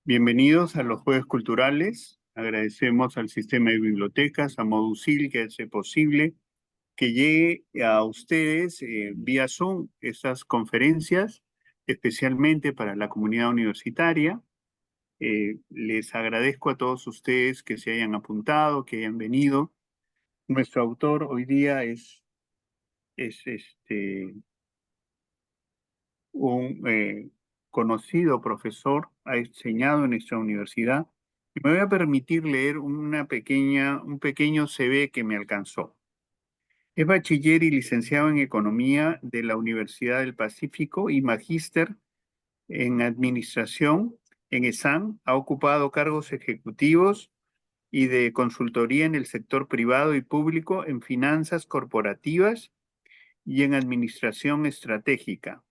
Bienvenidos a los Jueves Culturales. Agradecemos al sistema de bibliotecas, a Modusil, que hace posible que llegue a ustedes vía Zoom estas conferencias, especialmente para la comunidad universitaria. Les agradezco a todos ustedes que se hayan apuntado, que hayan venido. Nuestro autor hoy día es un conocido profesor, ha enseñado en nuestra universidad, y me voy a permitir leer un pequeño CV que me alcanzó. Es bachiller y licenciado en Economía de la Universidad del Pacífico y magíster en Administración en ESAN. Ha ocupado cargos ejecutivos y de consultoría en el sector privado y público, en finanzas corporativas y en administración estratégica.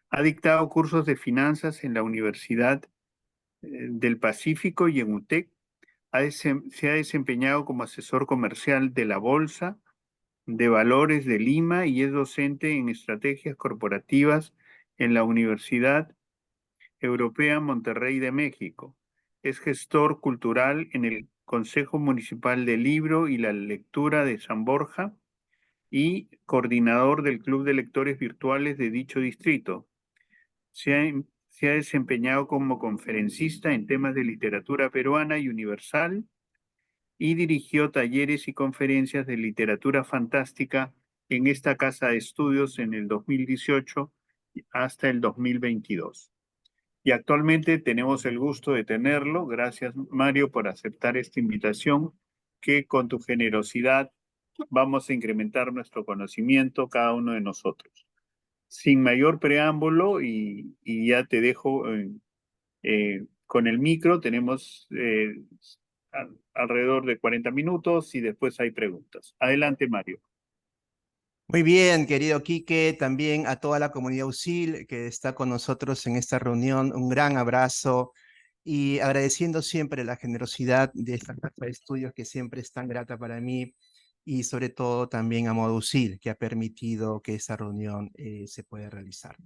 Ha dictado cursos de finanzas en la Universidad del Pacífico y en UTEC. Se ha desempeñado como asesor comercial de la Bolsa de Valores de Lima y es docente en estrategias corporativas en la Universidad Europea Monterrey de México. Es gestor cultural en el Consejo Municipal del Libro y la Lectura de San Borja y coordinador del Club de Lectores Virtuales de dicho distrito. Se ha desempeñado como conferencista en temas de literatura peruana y universal y dirigió talleres y conferencias de literatura fantástica en esta casa de estudios en el 2018 hasta el 2022. Y actualmente tenemos el gusto de tenerlo. Gracias, Mario, por aceptar esta invitación, que con tu generosidad vamos a incrementar nuestro conocimiento cada uno de nosotros. Sin mayor preámbulo, y ya te dejo con el micro. Tenemos alrededor de 40 minutos y después hay preguntas. Adelante, Mario. Muy bien, querido Quique, también a toda la comunidad USIL que está con nosotros en esta reunión, un gran abrazo y agradeciendo siempre la generosidad de esta casa de estudios que siempre es tan grata para mí y sobre todo también a Modusil, que ha permitido que esta reunión se pueda realizar.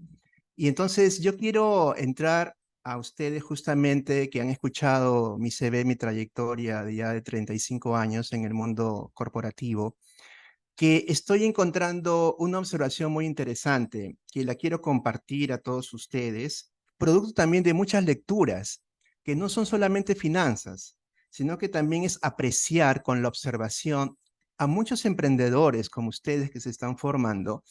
Y entonces yo quiero entrar a ustedes justamente que han escuchado mi CV, mi trayectoria de ya de 35 años en el mundo corporativo, que estoy encontrando una observación muy interesante que la quiero compartir a todos ustedes, producto también de muchas lecturas, que no son solamente finanzas, sino que también es apreciar con la observación a muchos emprendedores como ustedes que se están formando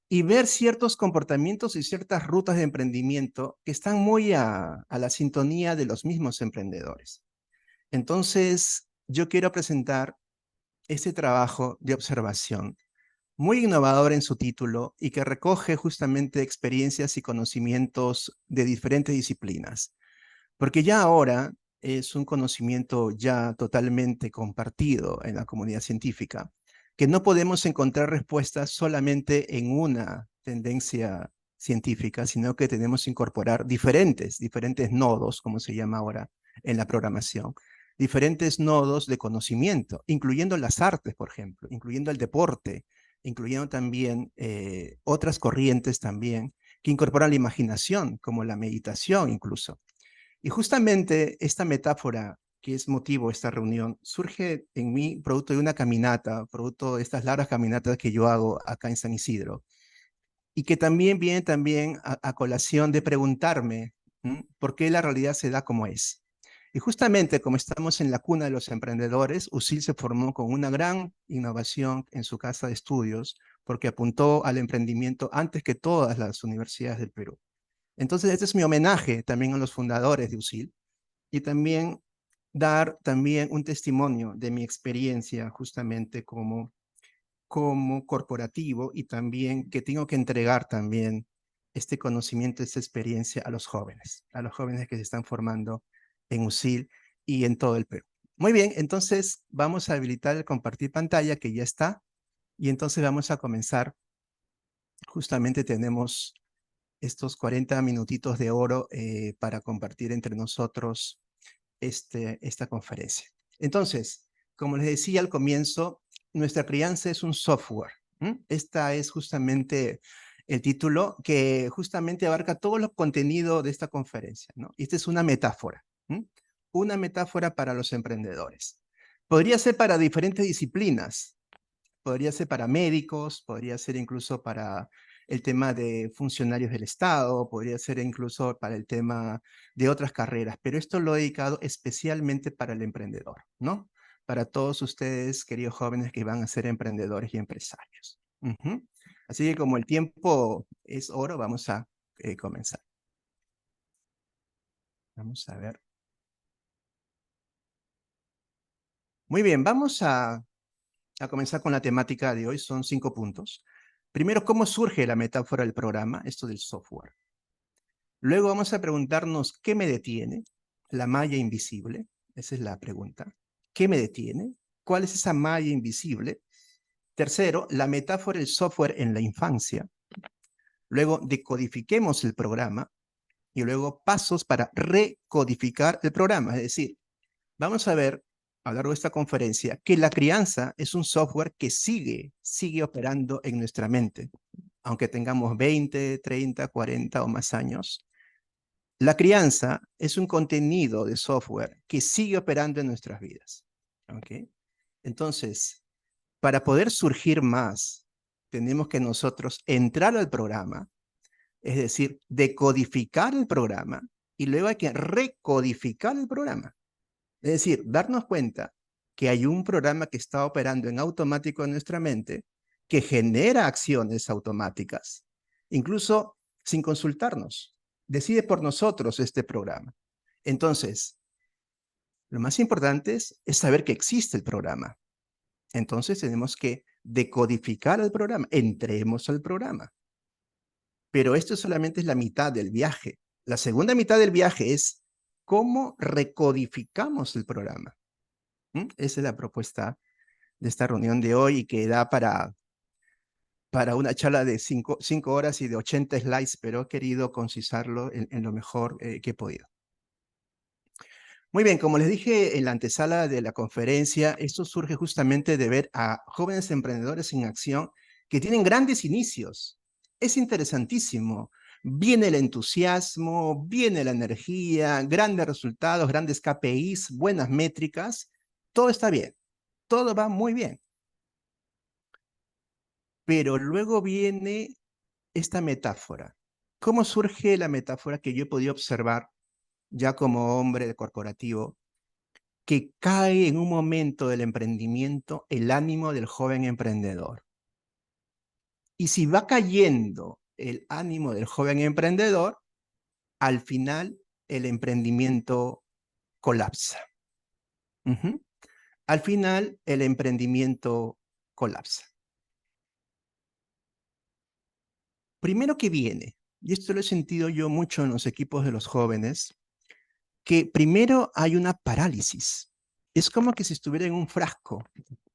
y ver ciertos comportamientos y ciertas rutas de emprendimiento que están muy a la sintonía de los mismos emprendedores. Entonces, yo quiero presentar este trabajo de observación, muy innovador en su título y que recoge justamente experiencias y conocimientos de diferentes disciplinas, porque ya ahora es un conocimiento ya totalmente compartido en la comunidad científica, que no podemos encontrar respuestas solamente en una tendencia científica, sino que tenemos que incorporar diferentes nodos, como se llama ahora en la programación, diferentes nodos de conocimiento, incluyendo las artes, por ejemplo, incluyendo el deporte, incluyendo también otras corrientes también que incorporan la imaginación, como la meditación incluso. Y justamente esta metáfora que es motivo de esta reunión surge en mí producto de una caminata, producto de estas largas caminatas que yo hago acá en San Isidro, y que también viene también a colación de preguntarme por qué la realidad se da como es. Y justamente como estamos en la cuna de los emprendedores, USIL se formó con una gran innovación en su casa de estudios porque apuntó al emprendimiento antes que todas las universidades del Perú. Entonces, este es mi homenaje también a los fundadores de USIL y también dar también un testimonio de mi experiencia justamente como corporativo y también que tengo que entregar también este conocimiento, esta experiencia a los jóvenes que se están formando en USIL y en todo el Perú. Muy bien, entonces vamos a habilitar el compartir pantalla que ya está y entonces vamos a comenzar. Justamente tenemos estos 40 minutitos de oro para compartir entre nosotros esta conferencia. Entonces, como les decía al comienzo, nuestra crianza es un software. Esta es justamente el título que justamente abarca todo el contenido de esta conferencia, ¿no? Y esta es una metáfora, ¿m? Una metáfora para los emprendedores. Podría ser para diferentes disciplinas, podría ser para médicos, podría ser incluso para el tema de funcionarios del Estado, podría ser incluso para el tema de otras carreras, pero esto lo he dedicado especialmente para el emprendedor, ¿no? Para todos ustedes, queridos jóvenes que van a ser emprendedores y empresarios. Ujú. Así que como el tiempo es oro, vamos a comenzar. Vamos a ver. Muy bien, vamos a comenzar con la temática de hoy. Son 5 puntos. Primero, ¿cómo surge la metáfora del programa? Esto del software. Luego vamos a preguntarnos, ¿qué me detiene? La malla invisible. Esa es la pregunta. ¿Qué me detiene? ¿Cuál es esa malla invisible? Tercero, la metáfora del software en la infancia. Luego, decodifiquemos el programa. Y luego, pasos para recodificar el programa. Es decir, vamos a ver a lo largo de esta conferencia que la crianza es un software que sigue operando en nuestra mente. Aunque tengamos 20, 30, 40 o más años, la crianza es un contenido de software que sigue operando en nuestras vidas. ¿Okay? Entonces, para poder surgir más, tenemos que nosotros entrar al programa, es decir, decodificar el programa, y luego hay que recodificar el programa. Es decir, darnos cuenta que hay un programa que está operando en automático en nuestra mente, que genera acciones automáticas, incluso sin consultarnos. Decide por nosotros este programa. Entonces, lo más importante es saber que existe el programa. Entonces tenemos que decodificar el programa, entremos al programa. Pero esto solamente es la mitad del viaje. La segunda mitad del viaje es cómo recodificamos el programa. Esa es la propuesta de esta reunión de hoy y que da para una charla de 5 horas y de 80 slides, pero he querido concisarlo en lo mejor que he podido. Muy bien, como les dije en la antesala de la conferencia, esto surge justamente de ver a jóvenes emprendedores en acción que tienen grandes inicios. Es interesantísimo. Viene el entusiasmo, viene la energía, grandes resultados, grandes KPIs, buenas métricas. Todo está bien, todo va muy bien. Pero luego viene esta metáfora. ¿Cómo surge la metáfora que yo he podido observar ya como hombre corporativo? Que cae en un momento del emprendimiento el ánimo del joven emprendedor. Y si va cayendo el ánimo del joven emprendedor, al final el emprendimiento colapsa. Al final el emprendimiento colapsa. Primero que viene, y esto lo he sentido yo mucho en los equipos de los jóvenes, que primero hay una parálisis. Es como que si estuviera en un frasco.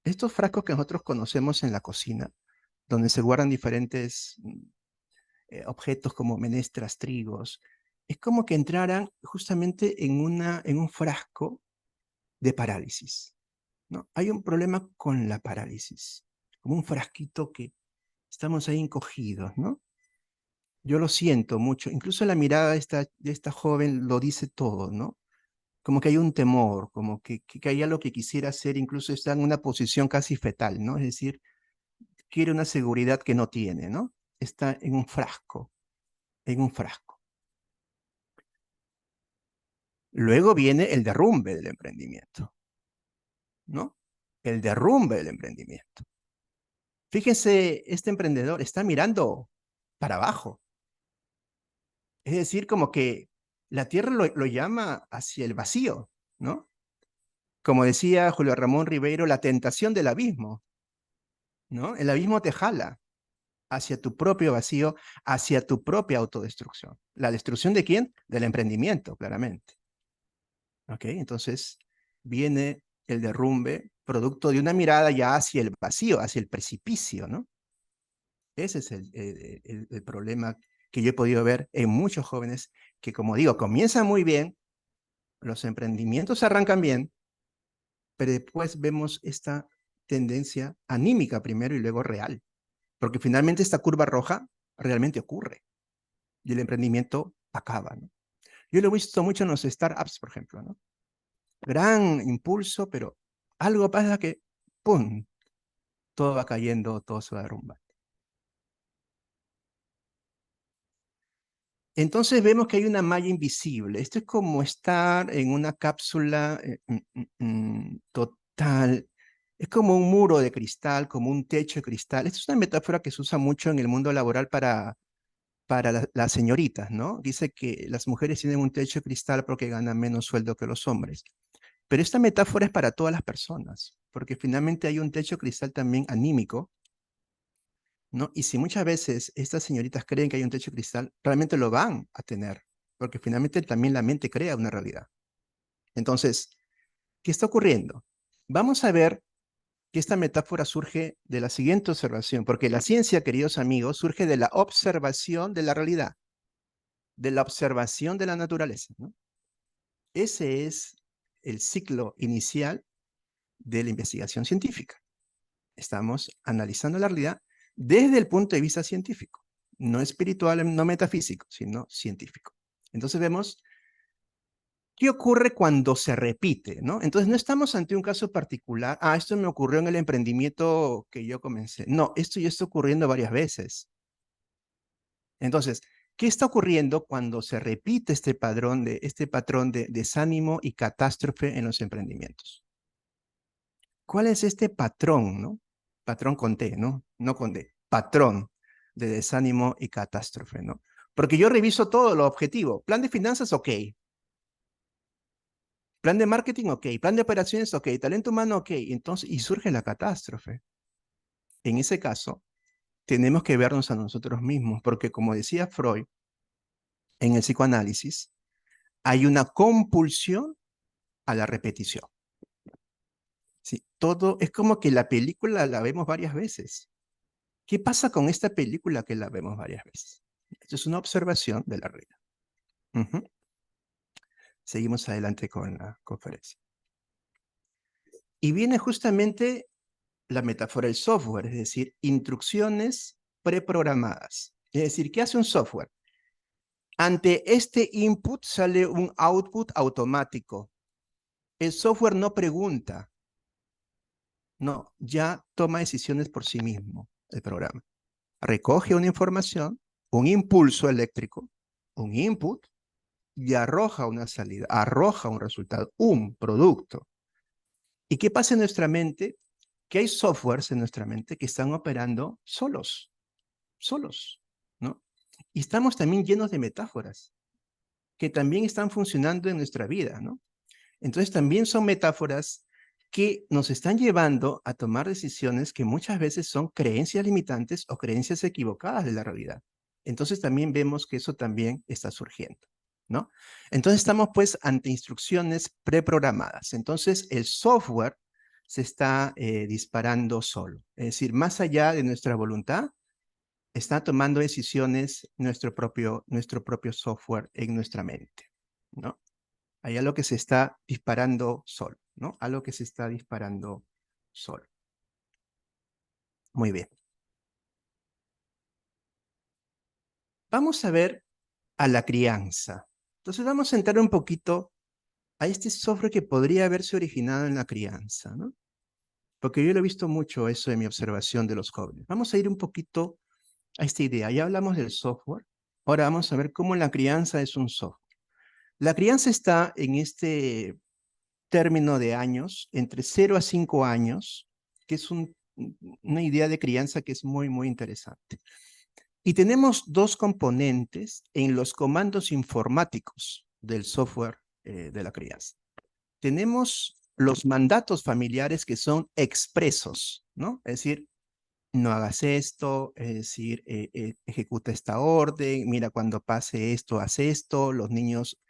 Estos frascos que nosotros conocemos en la cocina, donde se guardan diferentes objetos como menestras, trigos, es como que entraran justamente en un frasco de parálisis, ¿no? Hay un problema con la parálisis, como un frasquito que estamos ahí encogidos, ¿no? Yo lo siento mucho, incluso la mirada de esta joven lo dice todo, ¿no? Como que hay un temor, como que hay algo que quisiera hacer, incluso está en una posición casi fetal, ¿no? Es decir, quiere una seguridad que no tiene, ¿no? Está en un frasco, en un frasco. Luego viene el derrumbe del emprendimiento, ¿no? El derrumbe del emprendimiento. Fíjense, este emprendedor está mirando para abajo. Es decir, como que la tierra lo llama hacia el vacío, ¿no? Como decía Julio Ramón Ribeiro, la tentación del abismo, ¿no? El abismo te jala hacia tu propio vacío, hacia tu propia autodestrucción. ¿La destrucción de quién? Del emprendimiento, claramente. ¿Ok? Entonces viene el derrumbe producto de una mirada ya hacia el vacío, hacia el precipicio, ¿no? Ese es el problema que yo he podido ver en muchos jóvenes que, como digo, comienzan muy bien, los emprendimientos arrancan bien, pero después vemos esta tendencia anímica primero y luego real. Porque finalmente esta curva roja realmente ocurre y el emprendimiento acaba, ¿no? Yo lo he visto mucho en los startups, por ejemplo, ¿no? Gran impulso, pero algo pasa que, ¡pum!, todo va cayendo, todo se va derrumbando. Entonces vemos que hay una malla invisible. Esto es como estar en una cápsula total. Es como un muro de cristal, como un techo de cristal. Esta es una metáfora que se usa mucho en el mundo laboral para las señoritas, ¿no? Dice que las mujeres tienen un techo de cristal porque ganan menos sueldo que los hombres. Pero esta metáfora es para todas las personas, porque finalmente hay un techo de cristal también anímico, ¿no? Y si muchas veces estas señoritas creen que hay un techo de cristal, realmente lo van a tener, porque finalmente también la mente crea una realidad. Entonces, ¿qué está ocurriendo? Vamos a ver que esta metáfora surge de la siguiente observación, porque la ciencia, queridos amigos, surge de la observación de la realidad, de la observación de la naturaleza, ¿no? Ese es el ciclo inicial de la investigación científica. Estamos analizando la realidad desde el punto de vista científico, no espiritual, no metafísico, sino científico. Entonces vemos qué ocurre cuando se repite, ¿no? Entonces no estamos ante un caso particular, esto me ocurrió en el emprendimiento que yo comencé. No, esto ya está ocurriendo varias veces. Entonces, ¿qué está ocurriendo cuando se repite este patrón de desánimo y catástrofe en los emprendimientos? ¿Cuál es este patrón, no? Patrón con T, ¿no? No con D. Patrón de desánimo y catástrofe, ¿no? Porque yo reviso todo lo objetivo. Plan de finanzas, ok. Plan de marketing, ok. Plan de operaciones, ok. Talento humano, ok. Entonces, y surge la catástrofe. En ese caso, tenemos que vernos a nosotros mismos, porque como decía Freud, en el psicoanálisis, hay una compulsión a la repetición. ¿Sí? Todo es como que la película la vemos varias veces. ¿Qué pasa con esta película que la vemos varias veces? Esto es una observación de la realidad. Seguimos adelante con la conferencia. Y viene justamente la metáfora del software, es decir, instrucciones preprogramadas. Es decir, ¿qué hace un software? Ante este input sale un output automático. El software no pregunta, no, ya toma decisiones por sí mismo el programa. Recoge una información, un impulso eléctrico, un input, y arroja una salida, arroja un resultado, un producto. ¿Y qué pasa en nuestra mente? Que hay softwares en nuestra mente que están operando solos, ¿no? Y estamos también llenos de metáforas que también están funcionando en nuestra vida, ¿no? Entonces también son metáforas que nos están llevando a tomar decisiones que muchas veces son creencias limitantes o creencias equivocadas de la realidad. Entonces también vemos que eso también está surgiendo, ¿no? Entonces estamos pues ante instrucciones preprogramadas. Entonces el software se está disparando solo. Es decir, más allá de nuestra voluntad, está tomando decisiones nuestro propio software en nuestra mente, ¿no? Hay algo que se está disparando solo, ¿no? Algo que se está disparando solo. Muy bien. Vamos a ver a la crianza. Entonces vamos a entrar un poquito a este software que podría haberse originado en la crianza, ¿no? Porque yo lo he visto mucho eso en mi observación de los jóvenes. Vamos a ir un poquito a esta idea. Ya hablamos del software. Ahora vamos a ver cómo la crianza es un software. La crianza está en este término de años, entre 0 a 5 años, que es una idea de crianza que es muy, muy interesante. Y tenemos dos componentes en los comandos informáticos del software de la crianza. Tenemos los mandatos familiares que son expresos, ¿no? Es decir, no hagas esto, es decir, ejecuta esta orden, mira cuando pase esto, haz esto, los niños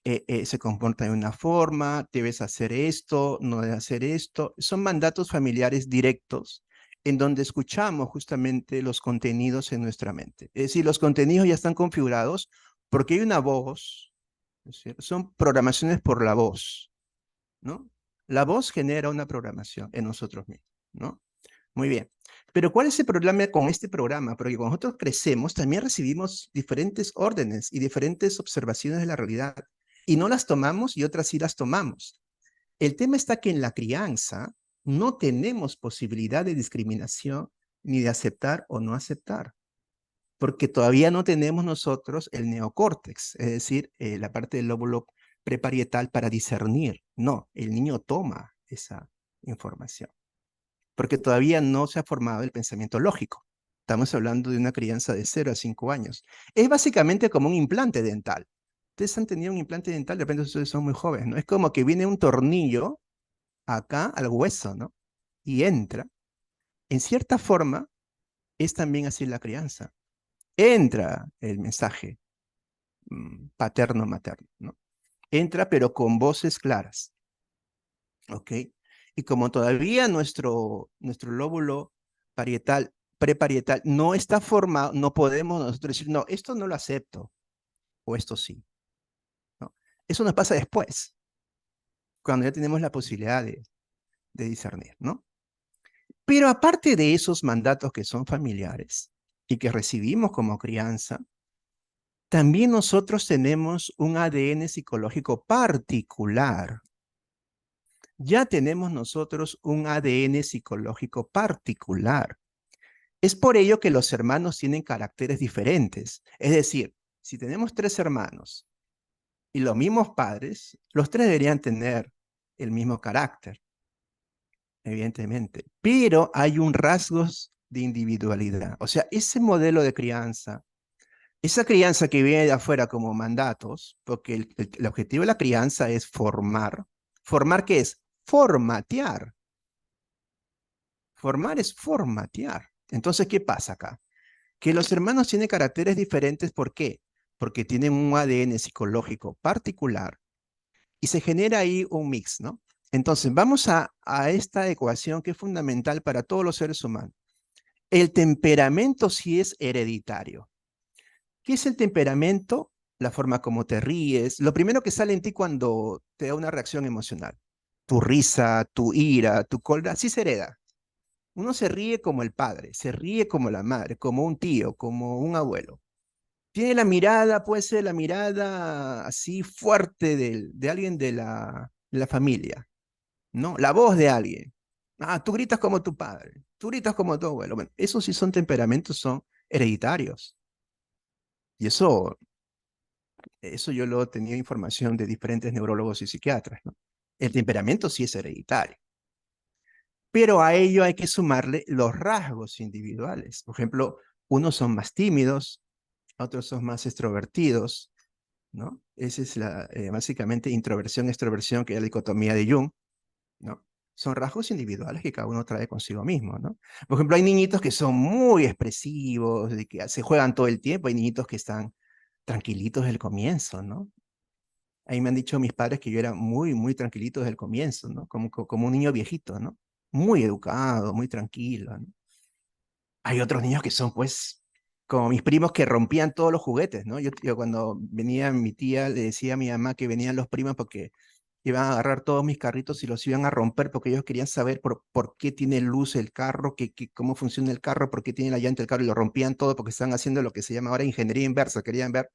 se comportan de una forma, debes hacer esto, no debes hacer esto. Son mandatos familiares directos en donde escuchamos justamente los contenidos en nuestra mente. Es decir, los contenidos ya están configurados porque hay una voz, ¿es cierto? Son programaciones por la voz, ¿no? La voz genera una programación en nosotros mismos, ¿no? Muy bien. Pero ¿cuál es el problema con este programa? Porque cuando nosotros crecemos, también recibimos diferentes órdenes y diferentes observaciones de la realidad. Y no las tomamos y otras sí las tomamos. El tema está que en la crianza no tenemos posibilidad de discriminación ni de aceptar o no aceptar, porque todavía no tenemos nosotros el neocórtex, es decir, la parte del lóbulo preparietal para discernir. No, el niño toma esa información, porque todavía no se ha formado el pensamiento lógico. Estamos hablando de una crianza de 0 a 5 años. Es básicamente como un implante dental. Ustedes han tenido un implante dental, de repente ustedes son muy jóvenes, ¿no? Es como que viene un tornillo acá al hueso, ¿no? Y entra. En cierta forma, es también así la crianza. Entra el mensaje paterno-materno, ¿no? Entra, pero con voces claras, ¿ok? Y como todavía nuestro lóbulo parietal, preparietal, no está formado, no podemos nosotros decir, no, esto no lo acepto, o esto sí, ¿no? Eso nos pasa después, cuando ya tenemos la posibilidad de discernir, ¿no? Pero aparte de esos mandatos que son familiares y que recibimos como crianza, también nosotros tenemos un ADN psicológico particular. Ya tenemos nosotros un ADN psicológico particular. Es por ello que los hermanos tienen caracteres diferentes. Es decir, si tenemos 3 hermanos y los mismos padres, los 3 deberían tener el mismo carácter, evidentemente. Pero hay un rasgos de individualidad. O sea, ese modelo de crianza, esa crianza que viene de afuera como mandatos, porque el objetivo de la crianza es formar. ¿Formar qué es? Formatear. Formar es formatear. Entonces, ¿qué pasa acá? Que los hermanos tienen caracteres diferentes, ¿por qué? Porque tienen un ADN psicológico particular y se genera ahí un mix, ¿no? Entonces, vamos a esta ecuación que es fundamental para todos los seres humanos. El temperamento sí es hereditario. ¿Qué es el temperamento? La forma como te ríes. Lo primero que sale en ti cuando te da una reacción emocional. Tu risa, tu ira, tu cólera, sí se hereda. Uno se ríe como el padre, se ríe como la madre, como un tío, como un abuelo. Tiene la mirada, puede ser la mirada así fuerte de alguien de la familia, ¿no? La voz de alguien. Ah, tú gritas como tu padre, tú gritas como tu abuelo. Bueno, esos sí son temperamentos, son hereditarios. Y eso yo lo he tenido información de diferentes neurólogos y psiquiatras, ¿no? El temperamento sí es hereditario. Pero a ello hay que sumarle los rasgos individuales. Por ejemplo, unos son más tímidos, otros son más extrovertidos, ¿no? Esa es básicamente introversión, extroversión, que es la dicotomía de Jung, ¿no? Son rasgos individuales que cada uno trae consigo mismo, ¿no? Por ejemplo, hay niñitos que son muy expresivos, de que se juegan todo el tiempo, hay niñitos que están tranquilitos desde el comienzo, ¿no? Ahí me han dicho mis padres que yo era muy, muy tranquilito desde el comienzo, ¿no? Como un niño viejito, ¿no? Muy educado, muy tranquilo, ¿no? Hay otros niños que son, pues, como mis primos que rompían todos los juguetes, ¿no? Yo cuando venía mi tía le decía a mi mamá que venían los primos porque iban a agarrar todos mis carritos y los iban a romper porque ellos querían saber por qué tiene luz el carro, cómo funciona el carro, por qué tiene la llanta el carro y lo rompían todo porque están haciendo lo que se llama ahora ingeniería inversa, querían ver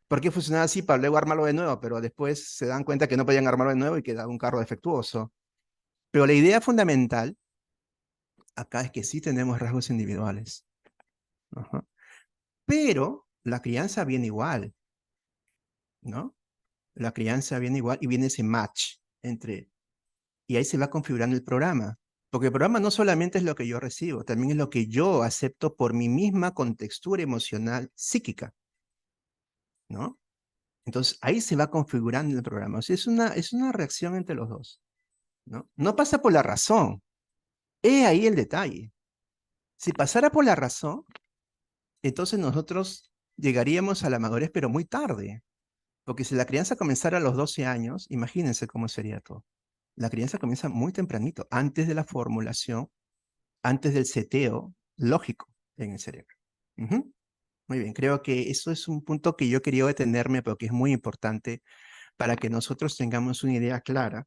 por qué funcionaba así para luego armarlo de nuevo, pero después se dan cuenta que no podían armarlo de nuevo y quedaba un carro defectuoso. Pero la idea fundamental acá es que sí tenemos rasgos individuales. Ajá. Pero la crianza viene igual, ¿no? La crianza viene igual y viene ese match entre, y ahí se va configurando el programa. Porque el programa no solamente es lo que yo recibo, también es lo que yo acepto por mi misma contextura emocional psíquica, ¿no? Entonces ahí se va configurando el programa. O sea, es una reacción entre los dos, ¿no? No pasa por la razón. He ahí el detalle. Si pasara por la razón, entonces nosotros llegaríamos a la madurez, pero muy tarde. Porque si la crianza comenzara a los 12 años, imagínense cómo sería todo. La crianza comienza muy tempranito, antes de la formulación, antes del seteo lógico en el cerebro. Ujú. Muy bien, creo que eso es un punto que yo quería detenerme, pero que es muy importante para que nosotros tengamos una idea clara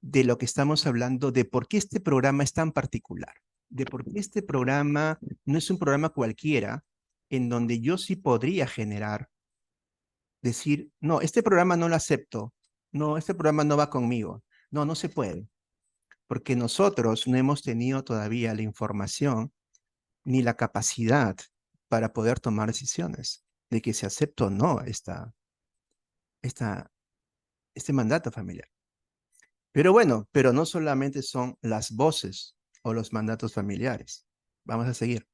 de lo que estamos hablando, de por qué este programa es tan particular. de por qué este programa no es un programa cualquiera en donde yo sí podría generar, decir, no, este programa no lo acepto, no, este programa no va conmigo. No, no se puede, porque nosotros no hemos tenido todavía la información ni la capacidad para poder tomar decisiones de que se acepte o no esta, este mandato familiar. Pero bueno, pero no solamente son las voces o los mandatos familiares. Vamos a seguir.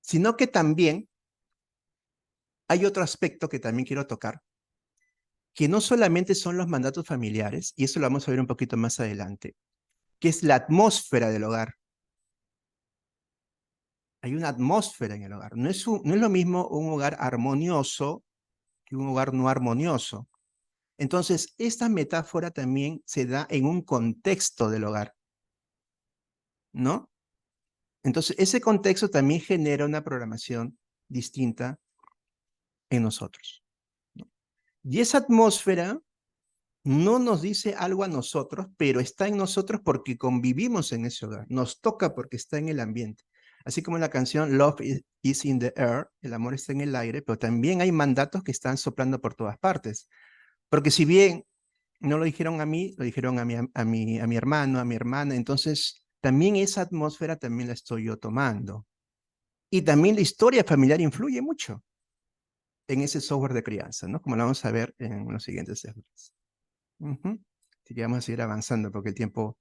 Sino que también hay otro aspecto que también quiero tocar, que no solamente son los mandatos familiares, y eso lo vamos a ver un poquito más adelante, que es la atmósfera del hogar. Hay una atmósfera en el hogar. No es lo mismo un hogar armonioso que un hogar no armonioso. Entonces, esta metáfora también se da en un contexto del hogar, ¿no? Entonces, ese contexto también genera una programación distinta en nosotros, ¿no? Y esa atmósfera no nos dice algo a nosotros, pero está en nosotros porque convivimos en ese hogar. Nos toca porque está en el ambiente. Así como en la canción Love is in the air, el amor está en el aire, pero también hay mandatos que están soplando por todas partes. Porque si bien no lo dijeron a mí, lo dijeron a mi hermano, a mi hermana, entonces también esa atmósfera también la estoy yo tomando. Y también la historia familiar influye mucho en ese software de crianza, ¿no? Como lo vamos a ver en los siguientes slides. Así que vamos a seguir avanzando porque el tiempo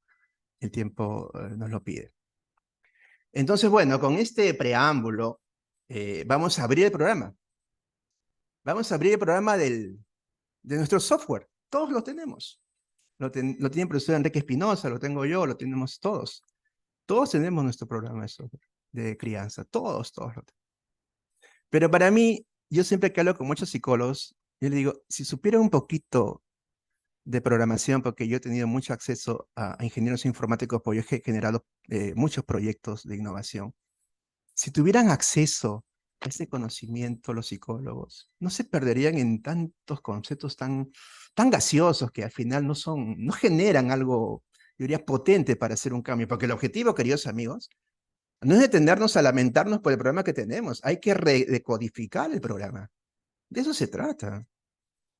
nos lo pide. Entonces, bueno, con este preámbulo, vamos a abrir el programa. Vamos a abrir el programa de nuestro software. Todos lo tenemos. Lo tiene el profesor Enrique Espinosa, lo tengo yo, lo tenemos todos. Todos tenemos nuestro programa de software de crianza. Todos lo tenemos. Pero para mí, yo siempre que hablo con muchos psicólogos, yo le digo, si supiera un poquito de programación, porque yo he tenido mucho acceso a ingenieros informáticos, porque yo he generado muchos proyectos de innovación. Si tuvieran acceso a ese conocimiento los psicólogos, no se perderían en tantos conceptos tan gaseosos que al final no generan algo, yo diría, potente para hacer un cambio. Porque el objetivo, queridos amigos, no es detenernos a lamentarnos por el problema que tenemos, hay que decodificar el programa. De eso se trata.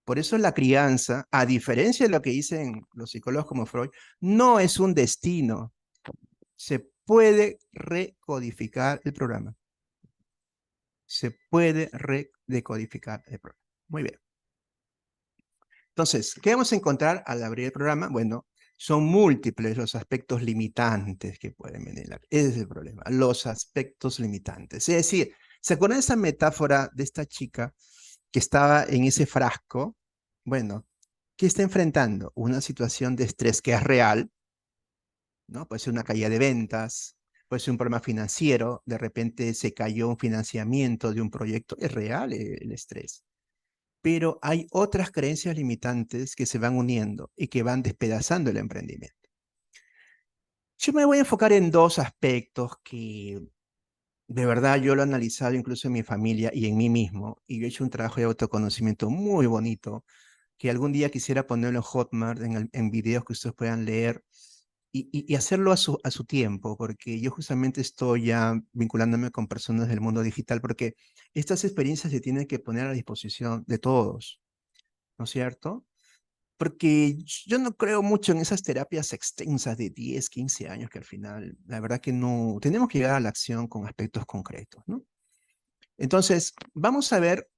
Por eso la crianza, a diferencia de lo que dicen los psicólogos como Freud, no es un destino. Se puede recodificar el programa. Se puede redecodificar el programa. Muy bien. Entonces, ¿qué vamos a encontrar al abrir el programa? Bueno, son múltiples los aspectos limitantes que pueden venir. Ese es el problema, los aspectos limitantes. Es decir, ¿se acuerdan de esa metáfora de esta chica que estaba en ese frasco? Bueno, ¿qué está enfrentando? Una situación de estrés que es real, ¿no? Puede ser una caída de ventas, puede ser un problema financiero, de repente se cayó un financiamiento de un proyecto, es real el estrés. Pero hay otras creencias limitantes que se van uniendo y que van despedazando el emprendimiento. Yo me voy a enfocar en dos aspectos que de verdad yo lo he analizado incluso en mi familia y en mí mismo, y yo he hecho un trabajo de autoconocimiento muy bonito que algún día quisiera ponerlo en Hotmart, en videos que ustedes puedan leer y hacerlo a su tiempo, porque yo justamente estoy ya vinculándome con personas del mundo digital, porque estas experiencias se tienen que poner a disposición de todos, ¿no es cierto? Porque yo no creo mucho en esas terapias extensas de 10, 15 años que al final, la verdad que no, tenemos que llegar a la acción con aspectos concretos, ¿no? Entonces, vamos a ver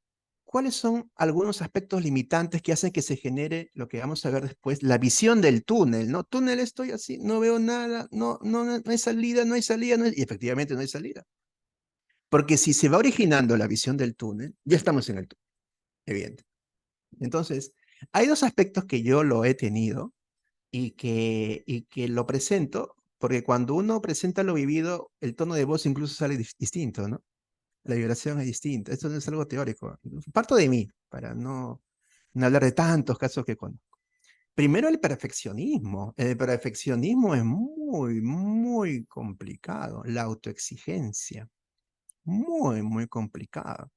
cuáles son algunos aspectos limitantes que hacen que se genere lo que vamos a ver después, la visión del túnel, ¿no? Túnel, estoy así, no veo nada, no hay salida, no hay salida, y efectivamente no hay salida. Porque si se va originando la visión del túnel, ya estamos en el túnel, evidente. Entonces, hay dos aspectos que yo lo he tenido y que lo presento, porque cuando uno presenta lo vivido, el tono de voz incluso sale distinto, ¿no? La vibración es distinta. Esto no es algo teórico. Parto de mí, para no hablar de tantos casos que conozco. Primero, el perfeccionismo. El perfeccionismo es muy complicado. La autoexigencia, muy complicado.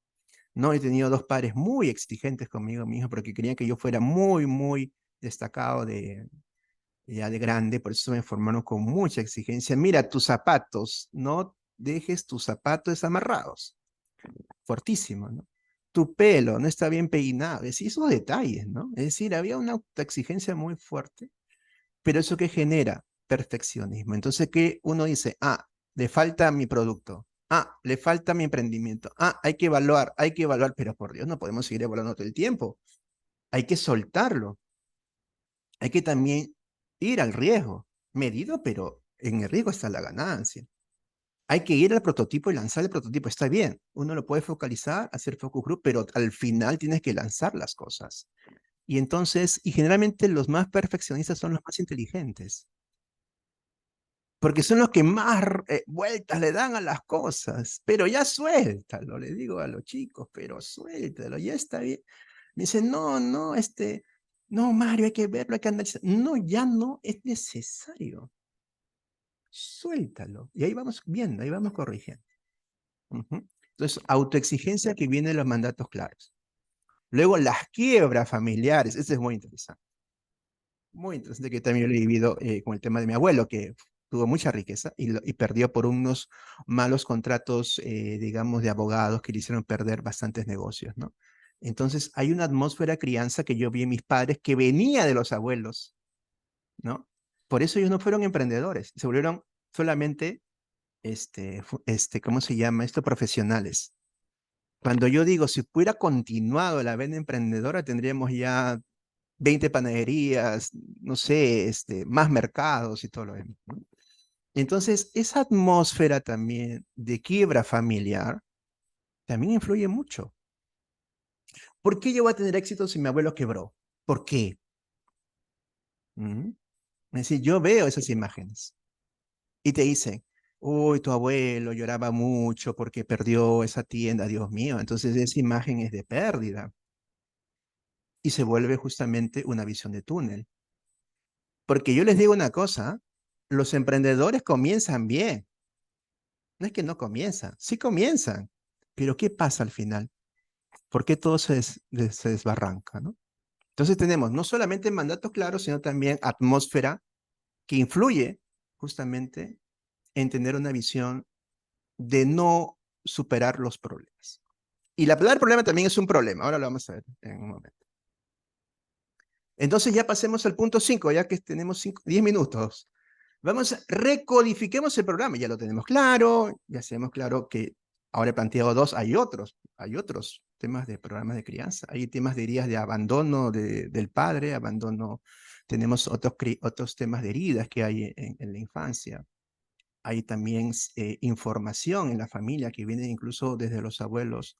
No he tenido dos padres muy exigentes conmigo mismo porque querían que yo fuera muy destacado ya de grande, por eso me formaron con mucha exigencia. Mira, tus zapatos, no dejes tus zapatos desamarrados. Fortísimo, ¿no? Tu pelo no está bien peinado. Es decir, esos detalles, ¿no? Es decir, había una autoexigencia muy fuerte, pero eso que genera perfeccionismo. Entonces, ¿qué uno dice? Ah, le falta mi producto. Ah, le falta mi emprendimiento. Ah, hay que evaluar, pero por Dios, no podemos seguir evaluando todo el tiempo. Hay que soltarlo. Hay que también ir al riesgo, medido, pero en el riesgo está la ganancia. Hay que ir al prototipo y lanzar el prototipo. Está bien, uno lo puede focalizar, hacer focus group, pero al final tienes que lanzar las cosas. Y entonces, y generalmente los más perfeccionistas son los más inteligentes, porque son los que más vueltas le dan a las cosas. Pero ya suéltalo, le digo a los chicos, pero suéltalo, ya está bien. Me dicen, no, no, no, Mario, hay que verlo, hay que analizar. No, ya no es necesario. Suéltalo. Y ahí vamos viendo, ahí vamos corrigiendo. Entonces, autoexigencia que viene de los mandatos claros. Luego, las quiebras familiares. Eso es muy interesante. Muy interesante que también lo he vivido con el tema de mi abuelo, que tuvo mucha riqueza y perdió por unos malos contratos, digamos, de abogados que le hicieron perder bastantes negocios, ¿no? Entonces, hay una atmósfera de crianza que yo vi en mis padres que venía de los abuelos, ¿no? Por eso ellos no fueron emprendedores, se volvieron solamente, ¿cómo se llama esto? Profesionales. Cuando yo digo, si hubiera continuado la vena emprendedora, tendríamos ya 20 panaderías, no sé, más mercados y todo lo demás, ¿no? Entonces, esa atmósfera también de quiebra familiar también influye mucho. ¿Por qué yo voy a tener éxito si mi abuelo quebró? ¿Por qué? ¿Mm? Es decir, yo veo esas imágenes y te dicen, uy, tu abuelo lloraba mucho porque perdió esa tienda, Dios mío. Entonces, esa imagen es de pérdida y se vuelve justamente una visión de túnel. Porque yo les digo una cosa, los emprendedores comienzan bien. No es que no comienzan, sí comienzan. Pero ¿qué pasa al final? ¿Por qué todo se desbarranca, ¿no? Entonces tenemos no solamente mandatos claros, sino también atmósfera que influye justamente en tener una visión de no superar los problemas. Y la palabra problema también es un problema. Ahora lo vamos a ver en un momento. Entonces ya pasemos al punto 5, ya que tenemos 10 minutos. Vamos, recodifiquemos el programa, ya lo tenemos claro, ya sabemos claro que ahora he planteado dos, hay otros temas de programas de crianza, hay temas de heridas de abandono del padre, abandono, tenemos otros temas de heridas que hay en la infancia, hay también información en la familia que viene incluso desde los abuelos,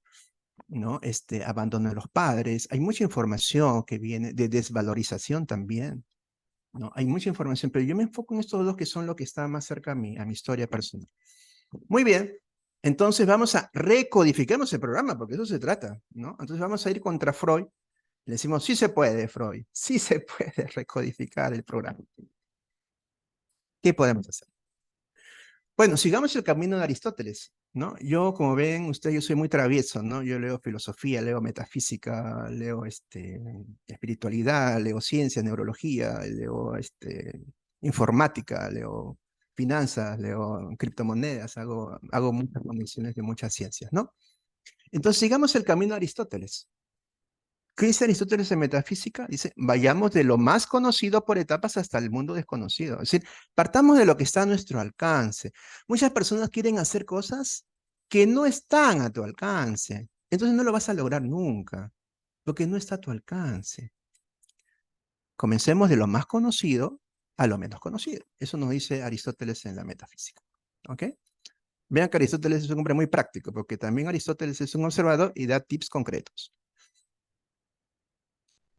¿no? Abandono de los padres, hay mucha información que viene de desvalorización también, ¿no? Hay mucha información, pero yo me enfoco en estos dos que son lo que está más cerca a mi historia personal. Muy bien, entonces vamos a recodificarnos el programa, porque eso se trata, ¿no? Entonces vamos a ir contra Freud. Le decimos, sí se puede, Freud, sí se puede recodificar el programa. ¿Qué podemos hacer? Bueno, sigamos el camino de Aristóteles, ¿no? Yo, como ven ustedes, yo soy muy travieso, ¿no? Yo leo filosofía, leo metafísica, leo espiritualidad, leo ciencia, neurología, leo informática, leo finanzas, leo criptomonedas, hago muchas conexiones de muchas ciencias, ¿no? Entonces, sigamos el camino de Aristóteles. ¿Qué dice Aristóteles en metafísica? Dice, vayamos de lo más conocido por etapas hasta el mundo desconocido. Es decir, partamos de lo que está a nuestro alcance. Muchas personas quieren hacer cosas que no están a tu alcance. Entonces no lo vas a lograr nunca, porque no está a tu alcance. Comencemos de lo más conocido a lo menos conocido. Eso nos dice Aristóteles en la metafísica. ¿Ok? Vean que Aristóteles es un hombre muy práctico, porque también Aristóteles es un observador y da tips concretos.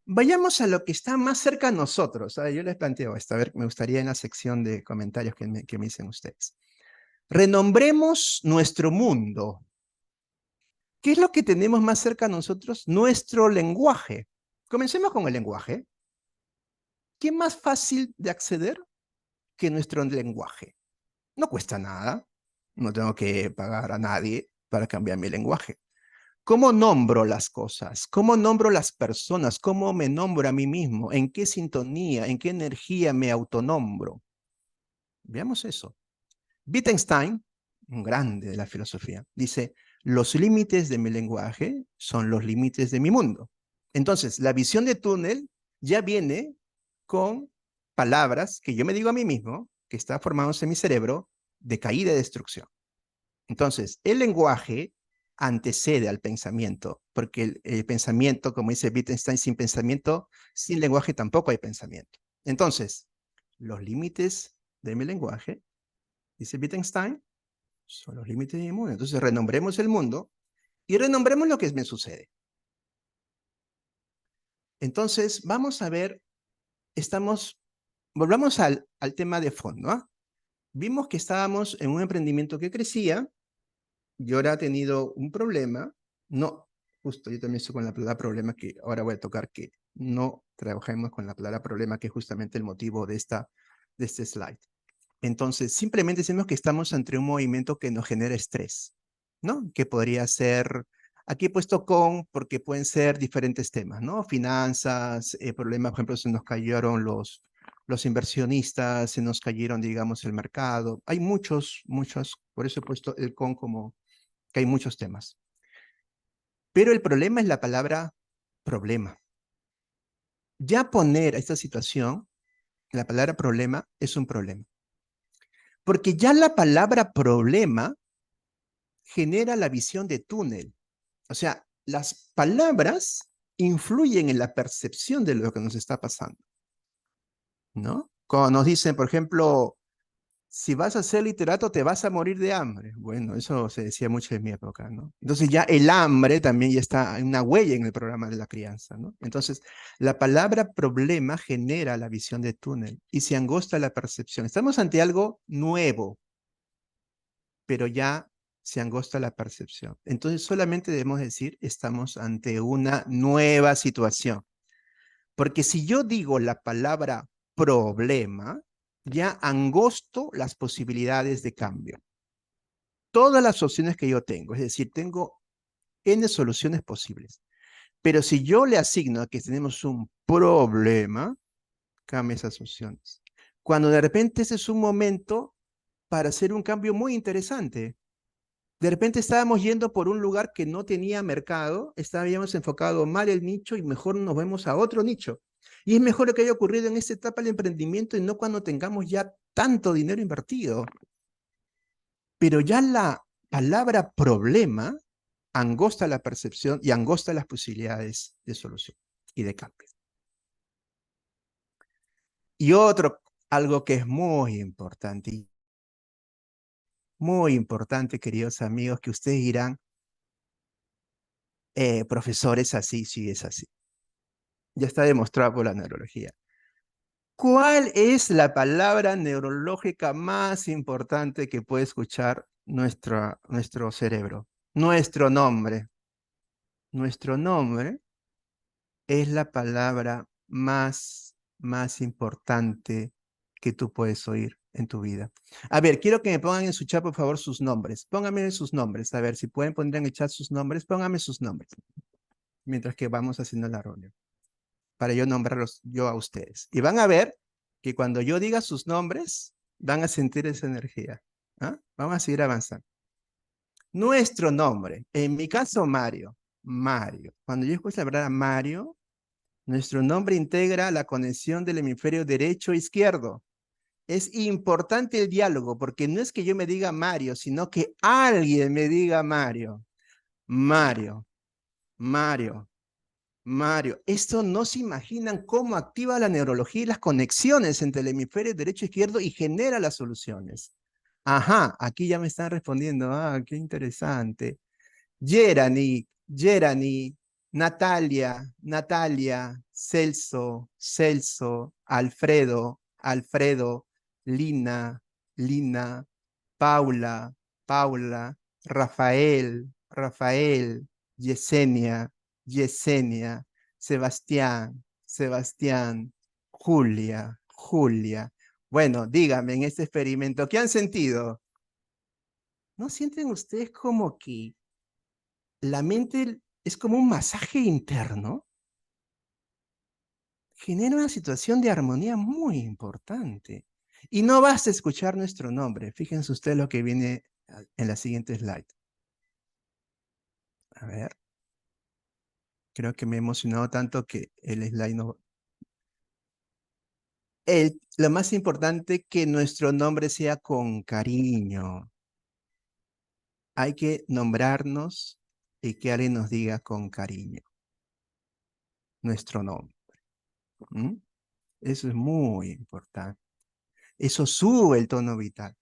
Vayamos a lo que está más cerca a nosotros. Yo les planteo esto, a ver, me gustaría en la sección de comentarios que me dicen ustedes. Renombremos nuestro mundo. ¿Qué es lo que tenemos más cerca a nosotros? Nuestro lenguaje. Comencemos con el lenguaje. ¿Qué más fácil de acceder que nuestro lenguaje? No cuesta nada. No tengo que pagar a nadie para cambiar mi lenguaje. ¿Cómo nombro las cosas? ¿Cómo nombro las personas? ¿Cómo me nombro a mí mismo? ¿En qué sintonía, en qué energía me autonombro? Veamos eso. Wittgenstein, un grande de la filosofía, dice, los límites de mi lenguaje son los límites de mi mundo. Entonces, la visión de túnel ya viene con palabras que yo me digo a mí mismo, que está formándose en mi cerebro, de caída y destrucción. Entonces, el lenguaje antecede al pensamiento, porque el pensamiento, como dice Wittgenstein, sin pensamiento, sin lenguaje tampoco hay pensamiento. Entonces, los límites de mi lenguaje, dice Wittgenstein, son los límites de mi mundo. Entonces, renombremos el mundo y renombremos lo que me sucede. Entonces, vamos a ver, volvamos al tema de fondo. ¿Ah? Vimos que estábamos en un emprendimiento que crecía, y ahora ha tenido un problema, no, justo yo también estoy con la palabra problema que ahora voy a tocar, que no trabajemos con la palabra problema, que es justamente el motivo de este slide. Entonces, simplemente decimos que estamos ante un movimiento que nos genera estrés, ¿no? Que podría ser, aquí he puesto con, porque pueden ser diferentes temas, ¿no? Finanzas, problemas, por ejemplo, se nos cayeron los inversionistas, se nos cayeron, digamos, el mercado. Hay muchos, por eso he puesto el con como que hay muchos temas. Pero el problema es la palabra problema. Ya poner a esta situación, la palabra problema es un problema. Porque ya la palabra problema genera la visión de túnel. O sea, las palabras influyen en la percepción de lo que nos está pasando, ¿no? Cuando nos dicen, por ejemplo, si vas a ser literato te vas a morir de hambre. Bueno, eso se decía mucho en mi época, ¿no? Entonces ya el hambre también ya está en una huella en el programa de la crianza, ¿no? Entonces, la palabra problema genera la visión de túnel y se angosta la percepción. Estamos ante algo nuevo, pero ya se angosta la percepción. Entonces, solamente debemos decir, estamos ante una nueva situación. Porque si yo digo la palabra problema, ya angosto las posibilidades de cambio. Todas las opciones que yo tengo, es decir, tengo N soluciones posibles. Pero si yo le asigno a que tenemos un problema, cambia esas opciones. Cuando de repente ese es un momento para hacer un cambio muy interesante. De repente estábamos yendo por un lugar que no tenía mercado, estábamos enfocado mal el nicho y mejor nos vemos a otro nicho. Y es mejor lo que haya ocurrido en esta etapa del emprendimiento y no cuando tengamos ya tanto dinero invertido. Pero ya la palabra problema angosta la percepción y angosta las posibilidades de solución y de cambio. Y algo que es muy importante, queridos amigos, que ustedes dirán, profesor, es así, sí es así. Ya está demostrado por la neurología. ¿Cuál es la palabra neurológica más importante que puede escuchar nuestro cerebro? Nuestro nombre. Nuestro nombre es la palabra más importante que tú puedes oír en tu vida. A ver, quiero que me pongan en su chat, por favor, sus nombres. Pónganme sus nombres. A ver, si pueden poner en el chat sus nombres, pónganme sus nombres. Mientras que vamos haciendo la reunión. Para yo nombrarlos yo a ustedes. Y van a ver que cuando yo diga sus nombres, van a sentir esa energía. ¿Ah? Vamos a seguir avanzando. Nuestro nombre, en mi caso Mario. Mario. Cuando yo escucho la palabra Mario, nuestro nombre integra la conexión del hemisferio derecho e izquierdo. Es importante el diálogo porque no es que yo me diga Mario, sino que alguien me diga Mario. Mario, Mario, Mario. Esto no se imaginan cómo activa la neurología y las conexiones entre el hemisferio derecho e izquierdo y genera las soluciones. Ajá, aquí ya me están respondiendo. Ah, qué interesante. Gerani, Natalia, Celso, Alfredo, Lina, Paula, Rafael, Yesenia, Sebastián, Julia. Bueno, dígame en este experimento, ¿qué han sentido? ¿No sienten ustedes como que la mente es como un masaje interno, genera una situación de armonía muy importante. Y no basta escuchar nuestro nombre. Fíjense ustedes lo que viene en la siguiente slide. A ver, creo que me he emocionado tanto que el slide no... lo más importante, que nuestro nombre sea con cariño. Hay que nombrarnos y que alguien nos diga con cariño nuestro nombre. ¿Mm? Eso es muy importante. Eso sube el tono vital.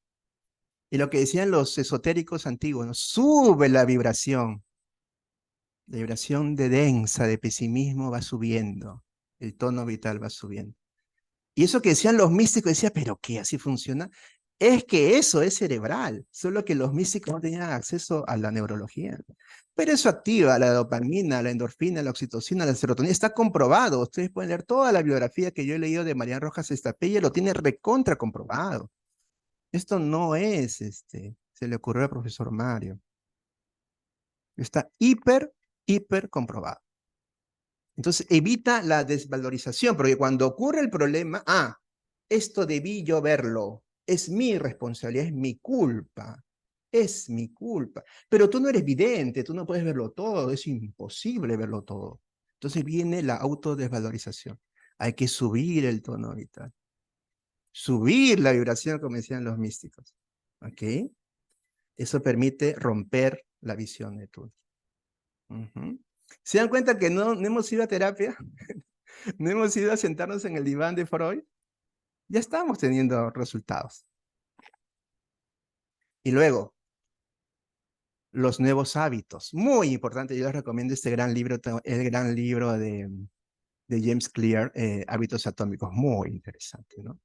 Y lo que decían los esotéricos antiguos, ¿no? Sube la vibración. La vibración de densa, de pesimismo va subiendo. El tono vital va subiendo. Y eso que decían los místicos, decía, ¿pero qué? ¿Así funciona? Es que eso es cerebral, solo que los místicos no tenían acceso a la neurología. Pero eso activa la dopamina, la endorfina, la oxitocina, la serotonina. Está comprobado. Ustedes pueden leer toda la biografía que yo he leído de Marian Rojas Estapella, lo tiene recontra comprobado. Esto no es, se le ocurrió al profesor Mario. Está hiper comprobado. Entonces evita la desvalorización, porque cuando ocurre el problema, esto debí yo verlo, es mi responsabilidad, es mi culpa. Pero tú no eres vidente, tú no puedes verlo todo, es imposible verlo todo. Entonces viene la autodesvalorización. Hay que subir el tono vital, subir la vibración, como decían los místicos. ¿Ok? Eso permite romper la visión de tú. ¿Se dan cuenta que no hemos ido a terapia? ¿No hemos ido a sentarnos en el diván de Freud? Ya estamos teniendo resultados. Y luego, los nuevos hábitos. Muy importante, yo les recomiendo este gran libro, el gran libro de James Clear, Hábitos Atómicos. Muy interesante, ¿no?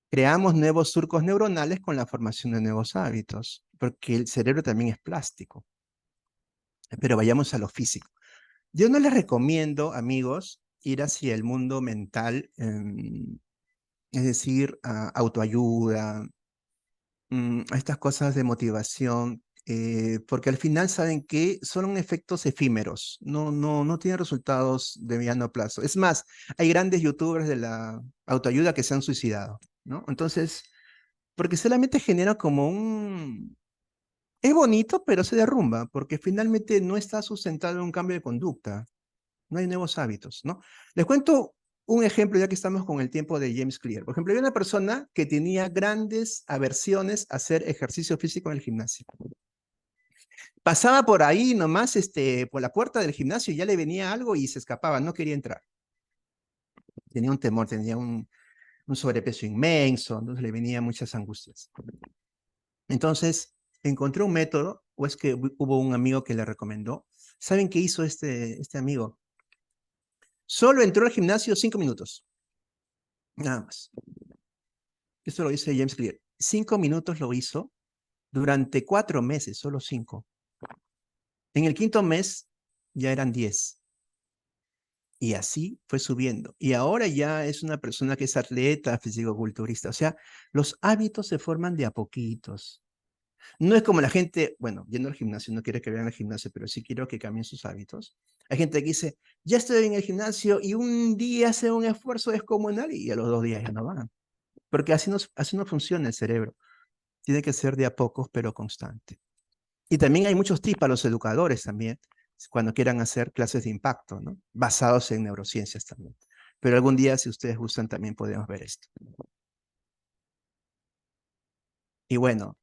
Creamos nuevos surcos neuronales con la formación de nuevos hábitos, porque el cerebro también es plástico. Pero vayamos a lo físico. Yo no les recomiendo, amigos, ir hacia el mundo mental, es decir, autoayuda, a estas cosas de motivación, porque al final saben que son efectos efímeros, no tienen resultados de mediano plazo. Es más, hay grandes youtubers de la autoayuda que se han suicidado, ¿no? Entonces, porque solamente genera como un... Es bonito, pero se derrumba, porque finalmente no está sustentado en un cambio de conducta, no hay nuevos hábitos, ¿no? Les cuento un ejemplo, ya que estamos con el tiempo de James Clear. Por ejemplo, hay una persona que tenía grandes aversiones a hacer ejercicio físico en el gimnasio. Pasaba por ahí nomás, por la puerta del gimnasio, y ya le venía algo y se escapaba, no quería entrar. Tenía un temor, tenía un sobrepeso inmenso, entonces le venían muchas angustias. Entonces, encontré un método, o es que hubo un amigo que le recomendó. ¿Saben qué hizo este amigo? Solo entró al gimnasio 5 minutos, nada más. Esto lo dice James Clear. 5 minutos lo hizo durante 4 meses, solo 5. En el quinto mes ya eran 10. Y así fue subiendo. Y ahora ya es una persona que es atleta, fisicoculturista. O sea, los hábitos se forman de a poquitos. No es como la gente, bueno, yendo al gimnasio, no quiere que vean al gimnasio, pero sí quiero que cambien sus hábitos. Hay gente que dice, ya estoy en el gimnasio y un día hace un esfuerzo descomunal y a los 2 días ya no van. Porque así no funciona el cerebro. Tiene que ser de a pocos, pero constante. Y también hay muchos tips para los educadores también, cuando quieran hacer clases de impacto, ¿no? Basados en neurociencias también. Pero algún día, si ustedes gustan, también podemos ver esto. Y bueno,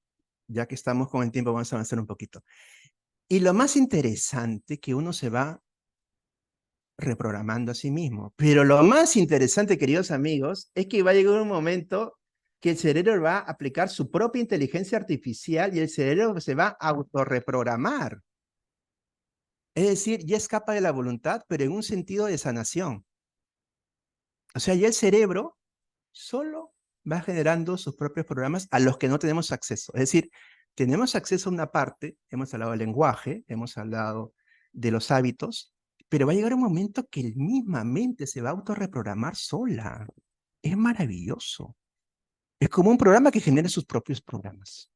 ya que estamos con el tiempo, vamos a avanzar un poquito. Y lo más interesante, que uno se va reprogramando a sí mismo. Pero lo más interesante, queridos amigos, es que va a llegar un momento que el cerebro va a aplicar su propia inteligencia artificial y el cerebro se va a autorreprogramar. Es decir, ya escapa de la voluntad, pero en un sentido de sanación. O sea, ya el cerebro solo va generando sus propios programas a los que no tenemos acceso. Es decir, tenemos acceso a una parte, hemos hablado del lenguaje, hemos hablado de los hábitos, pero va a llegar un momento que el misma mente se va a autorreprogramar sola. Es maravilloso. Es como un programa que genera sus propios programas.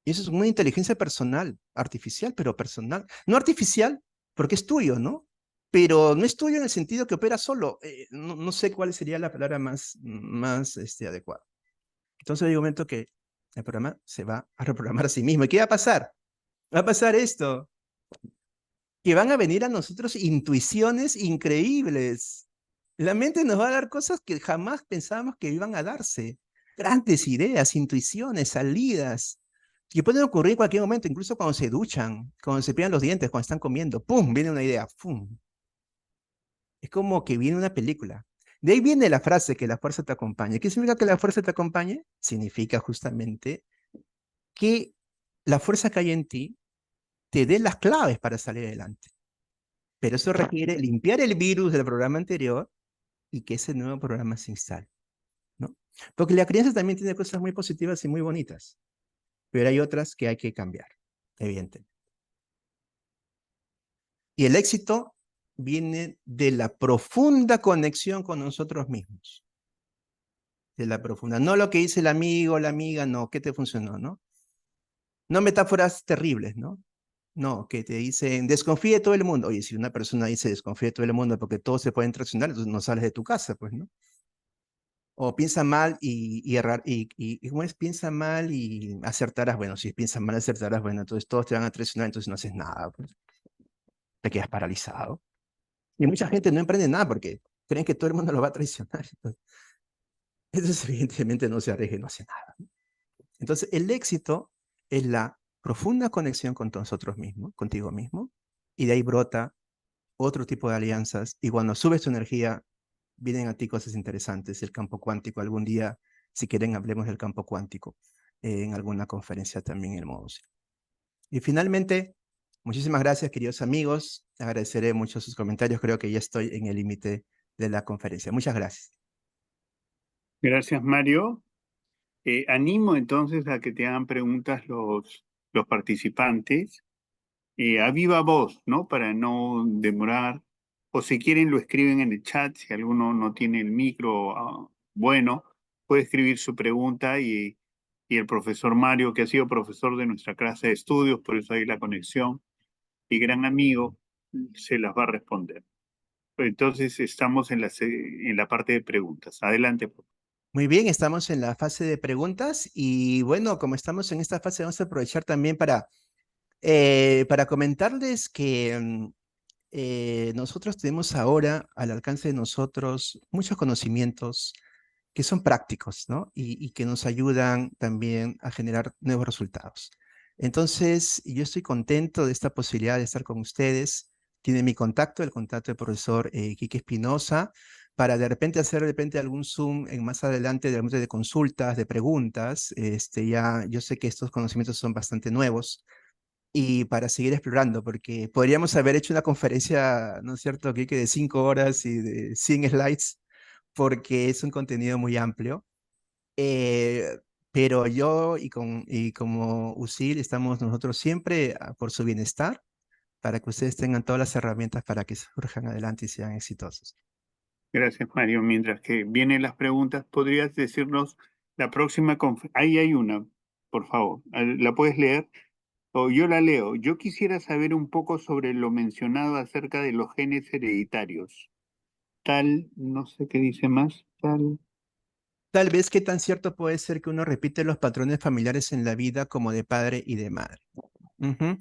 Y eso es una inteligencia personal, artificial, pero personal. No artificial, porque es tuyo, ¿no? Pero no es tuyo en el sentido que opera solo. No sé cuál sería la palabra más adecuada. Entonces hay un momento que el programa se va a reprogramar a sí mismo. ¿Y qué va a pasar? Va a pasar esto, que van a venir a nosotros intuiciones increíbles. La mente nos va a dar cosas que jamás pensábamos que iban a darse. Grandes ideas, intuiciones, salidas, que pueden ocurrir en cualquier momento, incluso cuando se duchan, cuando se pillan los dientes, cuando están comiendo. ¡Pum! Viene una idea. ¡Pum! Es como que viene una película. De ahí viene la frase que la fuerza te acompañe. ¿Qué significa que la fuerza te acompañe? Significa justamente que la fuerza que hay en ti te dé las claves para salir adelante. Pero eso requiere limpiar el virus del programa anterior y que ese nuevo programa se instale, ¿no? Porque la crianza también tiene cosas muy positivas y muy bonitas, pero hay otras que hay que cambiar, evidentemente. Y el éxito viene de la profunda conexión con nosotros mismos, de la profunda, no lo que dice el amigo, la amiga, no, ¿qué te funcionó, no? No metáforas terribles, ¿no? No, que te dicen, desconfíe de todo el mundo. Oye, si una persona dice desconfíe de todo el mundo porque todos se pueden traicionar, entonces no sales de tu casa, pues, ¿no? O piensa mal y errar, y ¿cómo es? Piensa mal y acertarás. Bueno, si piensas mal, acertarás. Bueno, entonces todos te van a traicionar, entonces no haces nada, pues, te quedas paralizado. Y mucha gente no emprende nada porque creen que todo el mundo lo va a traicionar. Entonces, evidentemente no se arriesga y no hace nada. Entonces, el éxito es la profunda conexión con nosotros mismos, contigo mismo, y de ahí brota otro tipo de alianzas. Y cuando subes tu energía, vienen a ti cosas interesantes. El campo cuántico, algún día, si quieren, hablemos del campo cuántico en alguna conferencia también en el módulo. Y finalmente, muchísimas gracias, queridos amigos. Agradeceré mucho sus comentarios. Creo que ya estoy en el límite de la conferencia. Muchas gracias. Gracias, Mario. Animo entonces a que te hagan preguntas los participantes a viva voz, ¿no? Para no demorar. O si quieren lo escriben en el chat, si alguno no tiene el micro, bueno, puede escribir su pregunta y el profesor Mario, que ha sido profesor de nuestra clase de estudios, por eso hay la conexión, y gran amigo, se las va a responder. Entonces estamos en la parte de preguntas. Adelante, por favor. Muy bien, estamos en la fase de preguntas y bueno, como estamos en esta fase, vamos a aprovechar también para comentarles que nosotros tenemos ahora al alcance de nosotros muchos conocimientos que son prácticos, ¿no? Y que nos ayudan también a generar nuevos resultados. Entonces, yo estoy contento de esta posibilidad de estar con ustedes. Tiene mi contacto, el contacto del profesor Quique Espinosa, para de repente hacer de repente algún Zoom en más adelante de consultas, de preguntas. Ya, yo sé que estos conocimientos son bastante nuevos y para seguir explorando, porque podríamos haber hecho una conferencia, ¿no es cierto?, Quique, de 5 horas y de 100 slides, porque es un contenido muy amplio. Eh, pero yo y como USIL estamos nosotros siempre por su bienestar, para que ustedes tengan todas las herramientas para que surjan adelante y sean exitosos. Gracias, Mario. Mientras que vienen las preguntas, ¿podrías decirnos la próxima conferencia? Ahí hay una, por favor. ¿La puedes leer? O yo la leo. Yo quisiera saber un poco sobre lo mencionado acerca de los genes hereditarios. Tal, no sé qué dice más, tal. Tal vez qué tan cierto puede ser que uno repite los patrones familiares en la vida como de padre y de madre. Ujú.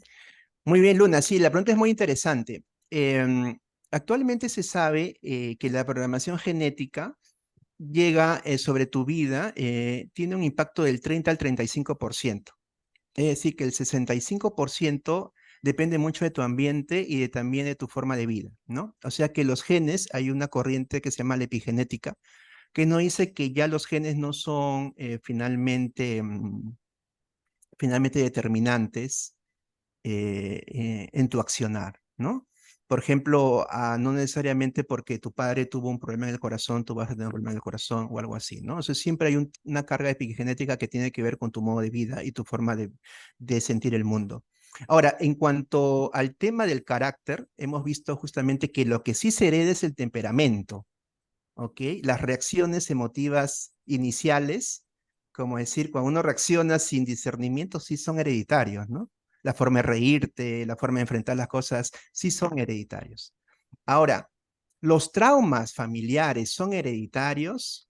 Muy bien, Luna. Sí, la pregunta es muy interesante. Actualmente se sabe que la programación genética llega sobre tu vida, tiene un impacto del 30 al 35%. Es decir, que el 65% depende mucho de tu ambiente y también de tu forma de vida, ¿no? O sea que los genes, hay una corriente que se llama la epigenética, que nos dice que ya los genes no son finalmente determinantes en tu accionar, ¿no? Por ejemplo, no necesariamente porque tu padre tuvo un problema en el corazón, tú vas a tener un problema en el corazón o algo así, ¿no? O sea, siempre hay una carga epigenética que tiene que ver con tu modo de vida y tu forma de sentir el mundo. Ahora, en cuanto al tema del carácter, hemos visto justamente que lo que sí se hereda es el temperamento, ¿ok? Las reacciones emotivas iniciales como decir, cuando uno reacciona sin discernimiento, sí son hereditarios, ¿no? La forma de reírte, la forma de enfrentar las cosas, sí son hereditarios. Ahora, ¿los traumas familiares son hereditarios?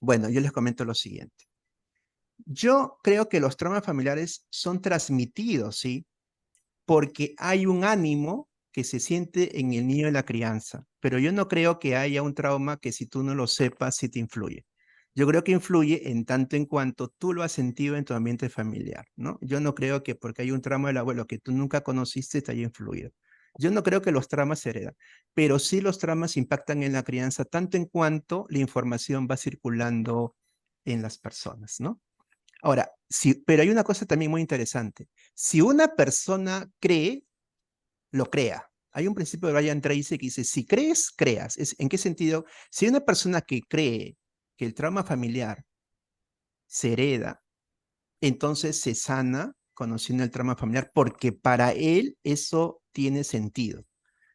Bueno, yo les comento lo siguiente. Yo creo que los traumas familiares son transmitidos, ¿sí? Porque hay un ánimo que se siente en el niño de la crianza, pero yo no creo que haya un trauma que si tú no lo sepas, sí te influye. Yo creo que influye en tanto en cuanto tú lo has sentido en tu ambiente familiar, ¿no? Yo no creo que porque hay un trauma del abuelo que tú nunca conociste te haya influido. Yo no creo que los traumas se heredan, pero sí los traumas impactan en la crianza tanto en cuanto la información va circulando en las personas, ¿no? Ahora, sí, pero hay una cosa también muy interesante. Si una persona cree, lo crea. Hay un principio de Brian Tracy que dice, si crees, creas. ¿En qué sentido? Si hay una persona que cree que el trauma familiar se hereda, entonces se sana conociendo el trauma familiar porque para él eso tiene sentido.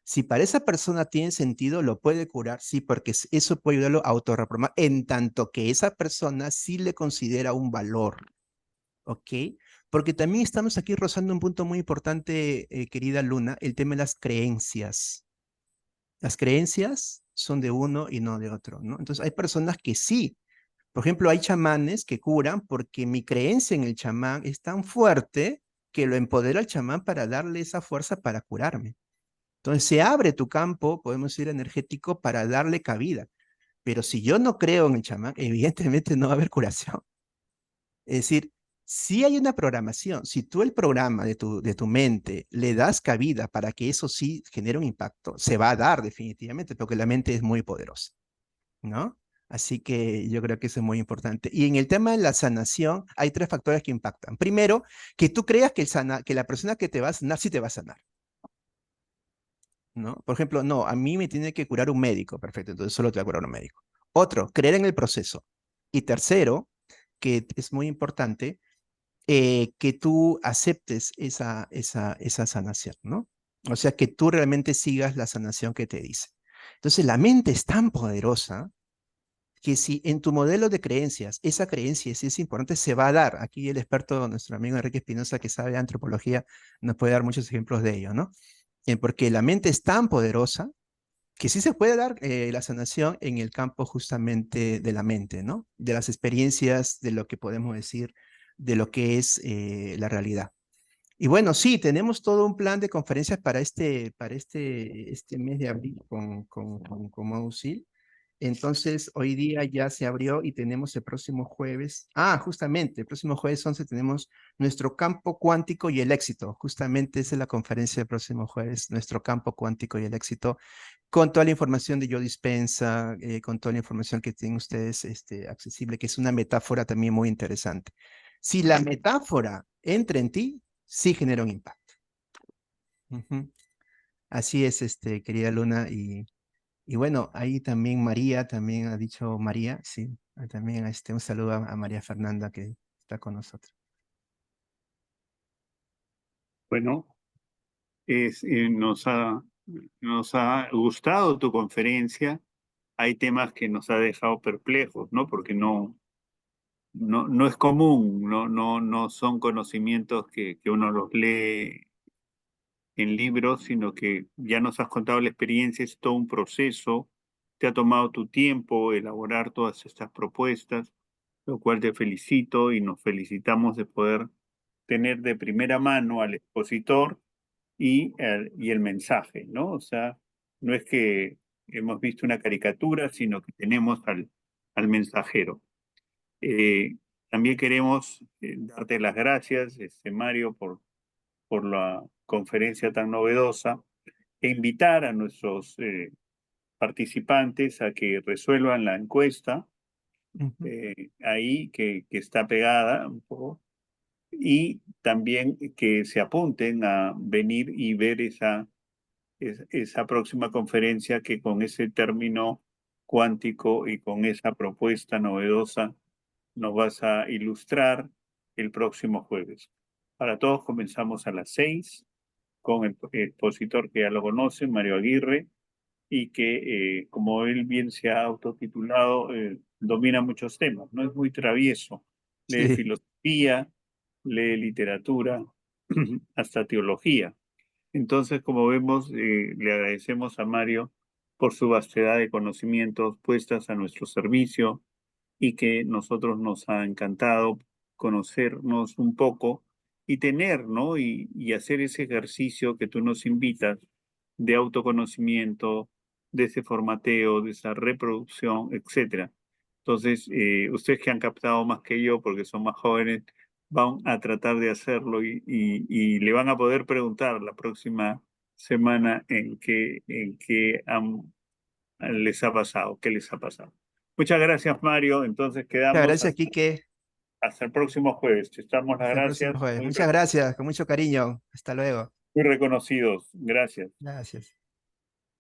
Si para esa persona tiene sentido, lo puede curar, sí, porque eso puede ayudarlo a autorreprogramar, en tanto que esa persona sí le considera un valor. ¿Ok? Porque también estamos aquí rozando un punto muy importante, querida Luna, el tema de las creencias. Las creencias son de uno y no de otro, ¿no? Entonces hay personas que sí. Por ejemplo, hay chamanes que curan porque mi creencia en el chamán es tan fuerte que lo empodera al chamán para darle esa fuerza para curarme. Entonces se abre tu campo, podemos decir, energético para darle cabida. Pero si yo no creo en el chamán, evidentemente no va a haber curación. Es decir, si hay una programación, si tú el programa de tu mente le das cabida para que eso sí genere un impacto, se va a dar definitivamente, porque la mente es muy poderosa, ¿no? Así que yo creo que eso es muy importante. Y en el tema de la sanación, hay tres factores que impactan. Primero, que tú creas que, que la persona que te va a sanar sí te va a sanar, ¿no? Por ejemplo, no, a mí me tiene que curar un médico, perfecto, entonces solo te va a curar un médico. Otro, creer en el proceso. Y tercero, que es muy importante, que tú aceptes esa sanación, ¿no? O sea, que tú realmente sigas la sanación que te dice. Entonces, la mente es tan poderosa que si en tu modelo de creencias esa creencia sí es importante, se va a dar. Aquí el experto, nuestro amigo Enrique Espinosa, que sabe de antropología, nos puede dar muchos ejemplos de ello, ¿no? Porque la mente es tan poderosa que sí se puede dar la sanación en el campo justamente de la mente, ¿no? De las experiencias, de lo que podemos decir, de lo que es la realidad. Y bueno, sí, tenemos todo un plan de conferencias para este mes de abril con Mausil. Entonces, hoy día ya se abrió y tenemos el próximo jueves. Ah, justamente, el próximo jueves 11 tenemos nuestro campo cuántico y el éxito. Justamente esa es la conferencia del próximo jueves, nuestro campo cuántico y el éxito, con toda la información de Yo Dispensa, con toda la información que tienen ustedes accesible, que es una metáfora también muy interesante. Si la metáfora entra en ti, sí genera un impacto. Ujú. Así es, querida Luna, y bueno, ahí también María, también ha dicho María, sí, también un saludo a María Fernanda que está con nosotros. Bueno, es, nos ha gustado tu conferencia. Hay temas que nos ha dejado perplejos, ¿no? Porque no es común, no son conocimientos que uno los lee en libros, sino que ya nos has contado la experiencia, es todo un proceso, te ha tomado tu tiempo elaborar todas estas propuestas, lo cual te felicito y nos felicitamos de poder tener de primera mano al expositor y el mensaje, ¿no? O sea, no es que hemos visto una caricatura, sino que tenemos al mensajero. Eh, También queremos darte las gracias, Mario, por la conferencia tan novedosa e invitar a nuestros participantes a que resuelvan la encuesta Ujú. ahí que está pegada un poco y también que se apunten a venir y ver esa próxima conferencia que con ese término cuántico y con esa propuesta novedosa nos vas a ilustrar el próximo jueves. Para todos comenzamos a las 6 con el expositor que ya lo conocen, Mario Aguirre, y que, como él bien se ha autotitulado, domina muchos temas, ¿no? Es muy travieso, lee Sí. filosofía, lee literatura, hasta teología. Entonces, como vemos, le agradecemos a Mario por su vastedad de conocimientos puestas a nuestro servicio y que nosotros nos ha encantado conocernos un poco y tener, ¿no? Y hacer ese ejercicio que tú nos invitas de autoconocimiento, de ese formateo, de esa reproducción, etcétera. Entonces, ustedes que han captado más que yo, porque son más jóvenes, van a tratar de hacerlo y le van a poder preguntar la próxima semana les ha pasado, qué les ha pasado. Muchas gracias, Mario. Entonces Muchas quedamos gracias, Quique. hasta el próximo jueves. Te damos las Hasta el próximo gracias, jueves. Muchas gracias, con mucho cariño. Hasta luego. muy reconocidos. Gracias. Gracias.